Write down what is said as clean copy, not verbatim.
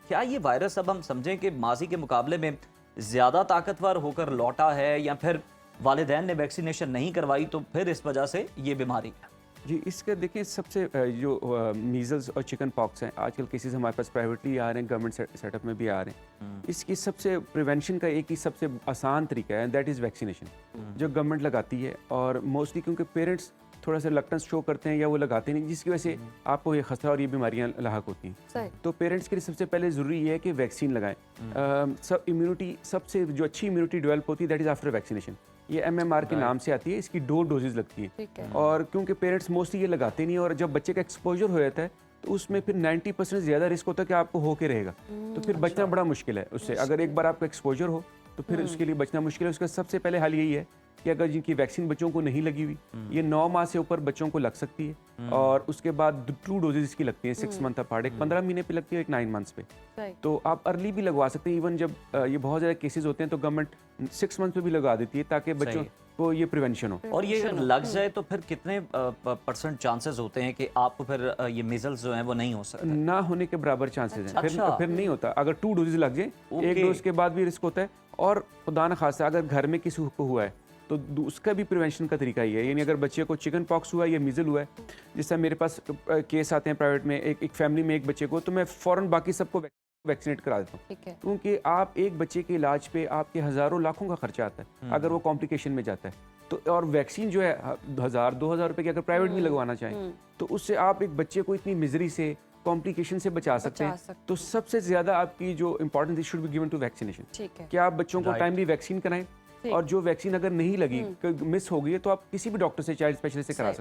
क्या ये वायरस अब हम समझें कि माजी के मुकाबले में ज़्यादा ताकतवर होकर लौटा है, या फिर वालिदैन ने वैक्सीनेशन नहीं करवाई तो फिर इस वजह से ये बीमारी है? जी, इसका देखिए सबसे जो मीज़ल्स और चिकन पॉक्स हैं, आजकल केसेस हमारे पास प्राइवेटली आ रहे हैं, गवर्नमेंट सेटअप में भी आ रहे हैं। इसकी सबसे प्रिवेंशन का एक ही सबसे आसान तरीका है, दैट इज़ वैक्सीनेशन, जो गवर्नमेंट लगाती है। और मोस्टली क्योंकि पेरेंट्स थोड़ा सा रिलक्टेंस शो करते हैं या वो लगाते नहीं, जिसकी वजह से आपको ये खतरा और ये बीमारियां लाहक होती हैं। तो पेरेंट्स के लिए सबसे पहले ज़रूरी है कि वैक्सीन लगाएं। सब इम्यूनिटी, सबसे जो अच्छी इम्यूनिटी डेवलप होती है दैट इज़ आफ्टर वैक्सीनेशन। ये MMR के नाम से आती है, इसकी 2 डोजेज़ लगती हैं। और क्योंकि पेरेंट्स मोस्टली ये लगाते नहीं, और जब बच्चे का एक्सपोजर हो जाता है तो उसमें फिर 90% ज़्यादा रिस्क होता है कि आपको होके रहेगा। तो फिर बचना बड़ा मुश्किल है उससे। अगर एक बार आपका एक्सपोजर हो तो फिर उसके लिए बचना मुश्किल है। उसका सबसे पहले हल यही है कि अगर जिनकी वैक्सीन बच्चों को नहीं लगी हुई, ये 9 माह से ऊपर बच्चों को लग सकती है। और उसके बाद 2 डोजेज इसकी लगती हैं 6 मंथ अपार्ट, एक 15 महीने पे लगती है, एक 9 मंथ्स पे। तो आप अर्ली भी लगवा सकते हैं। इवन जब ये बहुत ज़्यादा केसेस होते हैं तो गवर्नमेंट 6 मंथ पे भी लगा देती है, ताकि बच्चों को ये प्रिवेंशन हो। और ये अगर लग जाए तो फिर कितने % चांसेस होते हैं कि आपको फिर ये मीजल्स जो हैं वो नहीं हो सकता? ना होने के बराबर चांसेस हैं। फिर नहीं होता। अगर 2 डोजेज लग जाए, एक डोज के बाद भी रिस्क होता है। और खुदा न खासा अगर घर में किसी को हुआ है तो उसका भी प्रिवेंशन का तरीका ही है। यानी अगर बच्चे को चिकन पॉक्स हुआ है या मीजल हुआ है, जैसे मेरे पास केस आते हैं प्राइवेट में, एक फैमिली में एक बच्चे को, तो मैं फ़ौरन बाकी सबको वैक्सीनेट करा देता हूँ। क्योंकि आप एक बच्चे के इलाज पे आपके हज़ारों लाखों का खर्चा आता है अगर वो कॉम्प्लिकेशन में जाता है। तो और वैक्सीन जो है 1000-2000 रुपए की अगर प्राइवेट भी लगवाना चाहें तो उससे आप एक बच्चे को इतनी मिजरी से, कॉम्प्लिकेशन से बचा सकते हैं। तो सबसे ज़्यादा आपकी जो importance should be given to vaccination, कि आप बच्चों को टाइमली वैक्सीन कराएं। और जो वैक्सीन अगर नहीं लगी, मिस हो गई है, तो आप किसी भी डॉक्टर से, चाइल्ड स्पेशलिस्ट से करा सकते हैं।